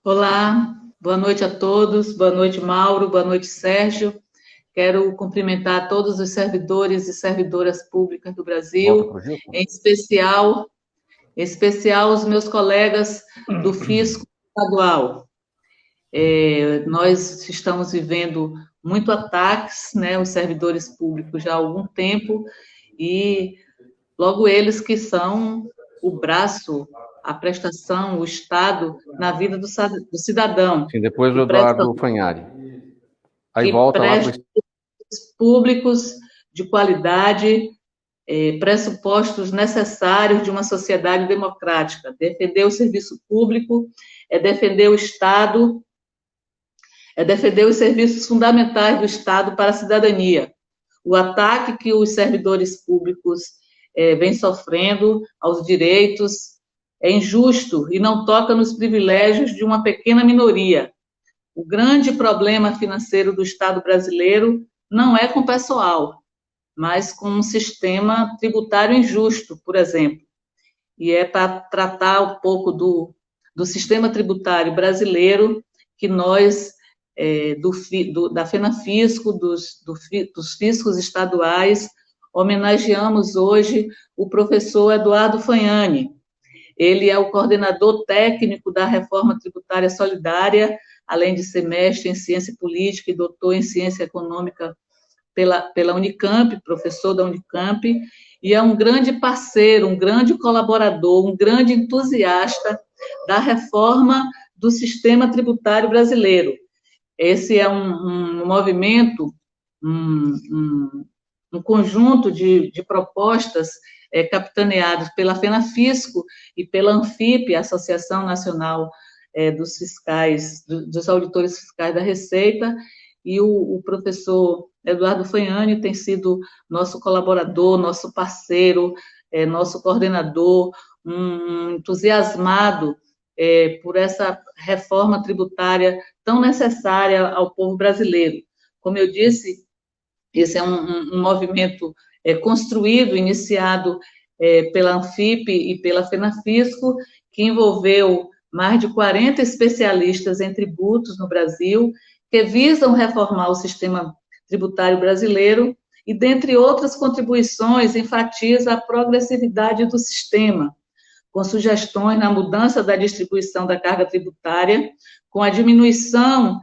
Olá, boa noite a todos, boa noite, Mauro, boa noite, Sérgio. Quero cumprimentar todos os servidores e servidoras públicas do Volta Brasil, para o Gilson. em especial os meus colegas do Fisco Estadual. Nós estamos vivendo muito ataques, né, os servidores públicos já há algum tempo, e logo eles que são o braço, a prestação, o Estado na vida do cidadão, Sim, depois que o prestam Eduardo Fanhari. Aí que volta lá para prestam públicos de qualidade, pressupostos necessários de uma sociedade democrática. Defender o serviço público é defender o Estado, é defender os serviços fundamentais do Estado para a cidadania. O ataque que os servidores públicos vêm sofrendo aos direitos é injusto e não toca nos privilégios de uma pequena minoria. O grande problema financeiro do Estado brasileiro não é com o pessoal, mas com um sistema tributário injusto, por exemplo. E é para tratar um pouco do sistema tributário brasileiro que nós, da FENAFISCO, dos fiscos estaduais, homenageamos hoje o professor Eduardo Fanhani. Ele é o coordenador técnico da Reforma Tributária Solidária, além de ser mestre em Ciência Política e doutor em Ciência Econômica pela Unicamp, professor da Unicamp, e é um grande parceiro, um grande colaborador, um grande entusiasta da reforma do sistema tributário brasileiro. Esse é um movimento, um conjunto de propostas capitaneados pela FENAFISCO e pela ANFIP, Associação Nacional dos Fiscais, dos Auditores Fiscais da Receita, e o professor Eduardo Fanhani tem sido nosso colaborador, nosso parceiro, nosso coordenador, um entusiasmado por essa reforma tributária tão necessária ao povo brasileiro. Como eu disse, esse é um movimento construído, iniciado pela Anfip e pela FENAFISCO, que envolveu mais de 40 especialistas em tributos no Brasil, que visam reformar o sistema tributário brasileiro e, dentre outras contribuições, enfatiza a progressividade do sistema, com sugestões na mudança da distribuição da carga tributária, com a diminuição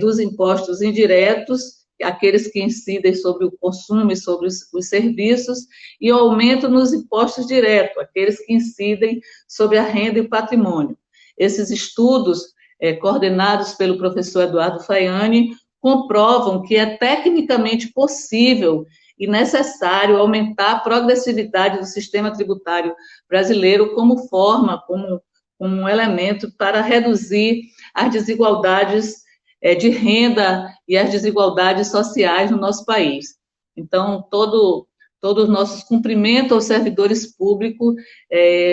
dos impostos indiretos, aqueles que incidem sobre o consumo e sobre os serviços, e o aumento nos impostos diretos, aqueles que incidem sobre a renda e o patrimônio. Esses estudos, coordenados pelo professor Eduardo Fanhani, comprovam que é tecnicamente possível e necessário aumentar a progressividade do sistema tributário brasileiro como forma, como um elemento para reduzir as desigualdades de renda e as desigualdades sociais no nosso país. Então, todos os nossos cumprimentos aos servidores públicos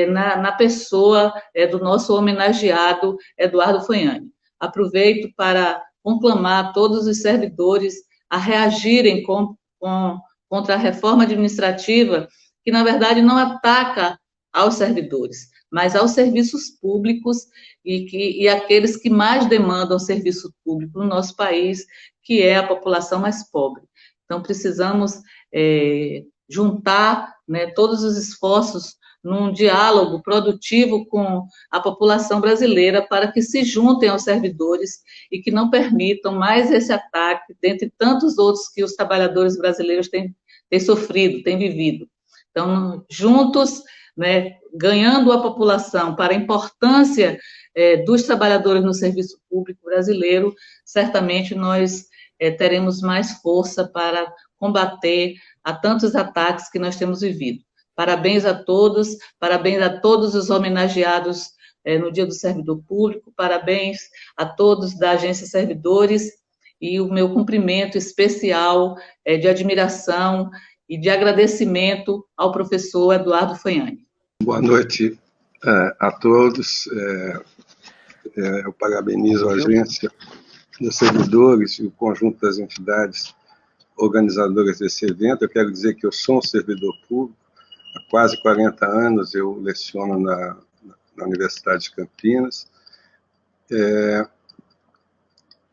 na pessoa do nosso homenageado Eduardo Fanhani. Aproveito para conclamar todos os servidores a reagirem contra a reforma administrativa, que, na verdade, não ataca aos servidores, mas aos serviços públicos e aqueles que mais demandam serviço público no nosso país, que é a população mais pobre. Então, precisamos juntar, né, todos os esforços num diálogo produtivo com a população brasileira para que se juntem aos servidores e que não permitam mais esse ataque, dentre tantos outros que os trabalhadores brasileiros têm sofrido, têm vivido. Então, juntos, né, ganhando a população para a importância dos trabalhadores no serviço público brasileiro, certamente nós teremos mais força para combater a tantos ataques que nós temos vivido. Parabéns a todos os homenageados no Dia do Servidor Público, parabéns a todos da Agência Servidores e o meu cumprimento especial de admiração e de agradecimento ao professor Eduardo Fanhani. Boa noite a todos. Eu parabenizo a agência dos servidores e o conjunto das entidades organizadoras desse evento. Eu quero dizer que eu sou um servidor público. Há quase 40 anos eu leciono na Universidade de Campinas.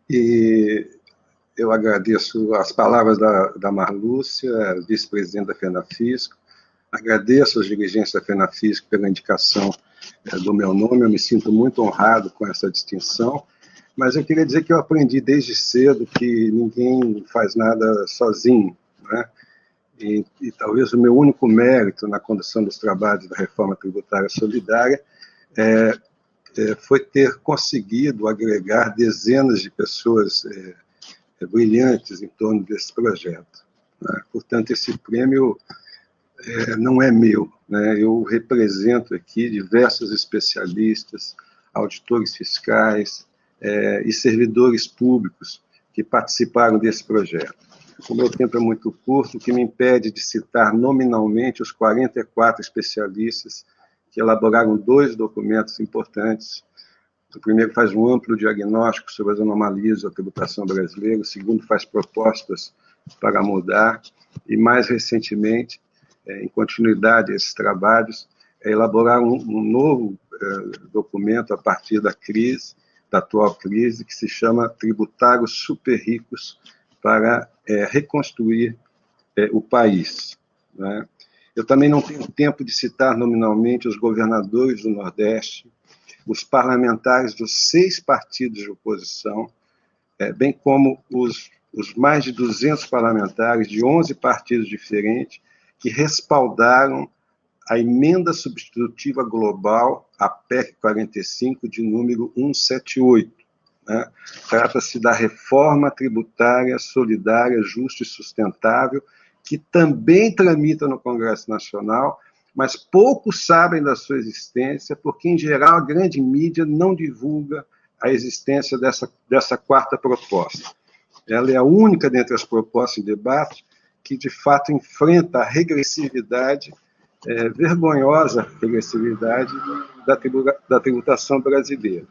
E eu agradeço as palavras da Marlúcia, vice-presidente da FENAFISCO, agradeço aos dirigentes da FENAFISCO pela indicação do meu nome, eu me sinto muito honrado com essa distinção, mas eu queria dizer que eu aprendi desde cedo que ninguém faz nada sozinho, né? E talvez o meu único mérito na condução dos trabalhos da reforma tributária solidária foi ter conseguido agregar dezenas de pessoas brilhantes em torno desse projeto, né? Portanto, esse prêmio não é meu, né? Eu represento aqui diversos especialistas, auditores fiscais e servidores públicos que participaram desse projeto. O meu tempo é muito curto, o que me impede de citar nominalmente os 44 especialistas que elaboraram 2 documentos importantes. O primeiro faz um amplo diagnóstico sobre as anomalias da tributação brasileira, o segundo faz propostas para mudar, e mais recentemente, em continuidade a esses trabalhos, elaborar um novo documento a partir da crise, da atual crise, que se chama Tributários Super Ricos para reconstruir o país, né? Eu também não tenho tempo de citar nominalmente os governadores do Nordeste, os parlamentares dos 6 partidos de oposição, bem como os mais de 200 parlamentares de 11 partidos diferentes que respaldaram a emenda substitutiva global, a PEC 45, de número 178. Né? Trata-se da reforma tributária solidária, justa e sustentável, que também tramita no Congresso Nacional, mas poucos sabem da sua existência, porque, em geral, a grande mídia não divulga a existência dessa quarta proposta. Ela é a única dentre as propostas em debate que, de fato, enfrenta a regressividade, vergonhosa regressividade da tributação brasileira.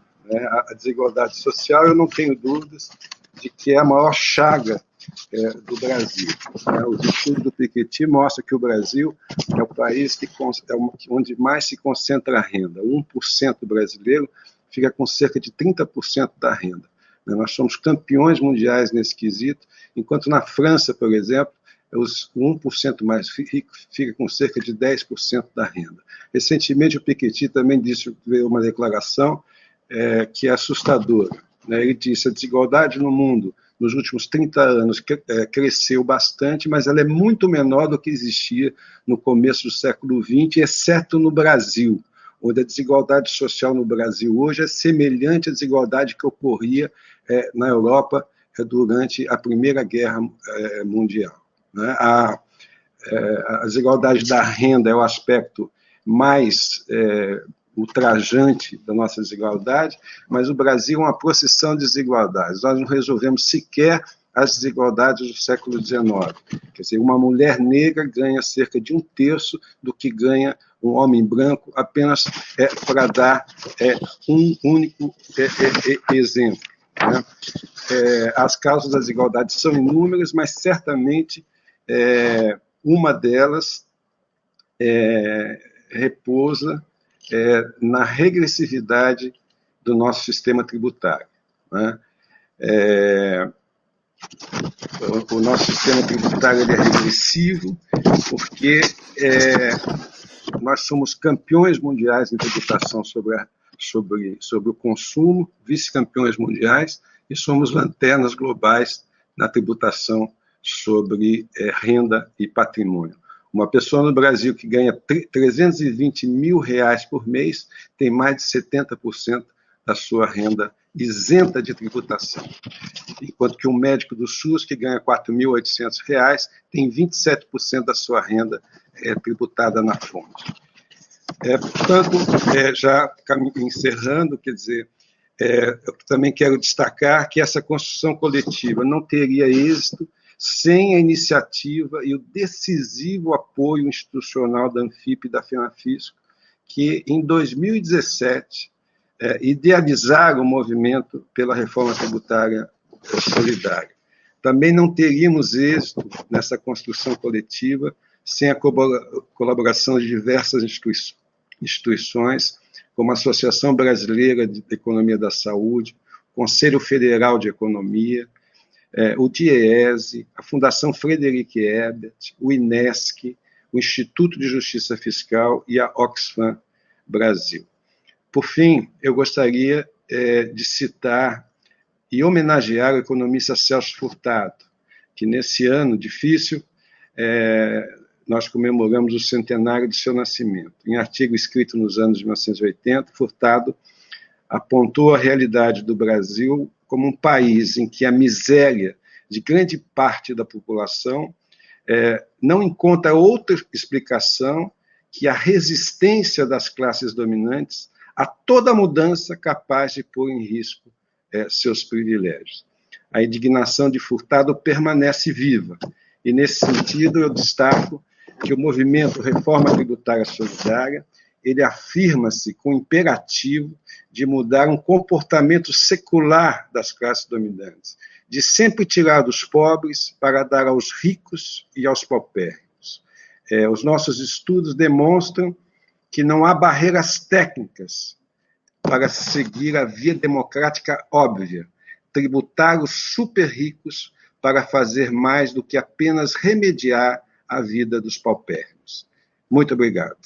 A desigualdade social, eu não tenho dúvidas de que é a maior chaga do Brasil. Os estudos do Piketty mostram que o Brasil é o país onde mais se concentra a renda. 1% brasileiro fica com cerca de 30% da renda. Nós somos campeões mundiais nesse quesito, enquanto na França, por exemplo, os 1% mais ricos fica com cerca de 10% da renda. Recentemente, o Piketty também veio uma declaração que é assustadora. Ele disse: a desigualdade no mundo nos últimos 30 anos cresceu bastante, mas ela é muito menor do que existia no começo do século XX, exceto no Brasil, onde a desigualdade social no Brasil hoje é semelhante à desigualdade que ocorria na Europa durante a Primeira Guerra Mundial. A desigualdade da renda é o aspecto mais ultrajante da nossa desigualdade, mas o Brasil é uma procissão de desigualdades. Nós não resolvemos sequer as desigualdades do século XIX. Quer dizer, uma mulher negra ganha cerca de 1/3 do que ganha um homem branco, apenas para dar um único exemplo. Né? As causas das desigualdades são inúmeras, mas certamente uma delas repousa na regressividade do nosso sistema tributário. Né? O nosso sistema tributário é regressivo porque nós somos campeões mundiais em tributação sobre o consumo, vice-campeões mundiais, e somos lanternas globais na tributação sobre renda e patrimônio. Uma pessoa no Brasil que ganha R$320 mil por mês tem mais de 70% da sua renda isenta de tributação. Enquanto que um médico do SUS que ganha R$4.800 tem 27% da sua renda tributada na fonte. Portanto, já encerrando, quer dizer, eu também quero destacar que essa construção coletiva não teria êxito sem a iniciativa e o decisivo apoio institucional da ANFIP e da FENAFISCO, que, em 2017, idealizaram o movimento pela reforma tributária solidária. Também não teríamos êxito nessa construção coletiva sem a colaboração de diversas instituições, como a Associação Brasileira de Economia da Saúde, Conselho Federal de Economia, o DIEESE, a Fundação Frederic Ebert, o INESC, o Instituto de Justiça Fiscal e a Oxfam Brasil. Por fim, eu gostaria de citar e homenagear o economista Celso Furtado, que nesse ano difícil nós comemoramos o centenário de seu nascimento. Em artigo escrito nos anos 1980, Furtado apontou a realidade do Brasil como um país em que a miséria de grande parte da população não encontra outra explicação que a resistência das classes dominantes a toda mudança capaz de pôr em risco seus privilégios. A indignação de Furtado permanece viva, e nesse sentido eu destaco que o movimento Reforma Tributária Solidária, ele afirma-se com o imperativo de mudar um comportamento secular das classes dominantes, de sempre tirar dos pobres para dar aos ricos e aos paupérrimos. Os nossos estudos demonstram que não há barreiras técnicas para seguir a via democrática óbvia, tributar os super ricos para fazer mais do que apenas remediar a vida dos paupérrimos. Muito obrigado.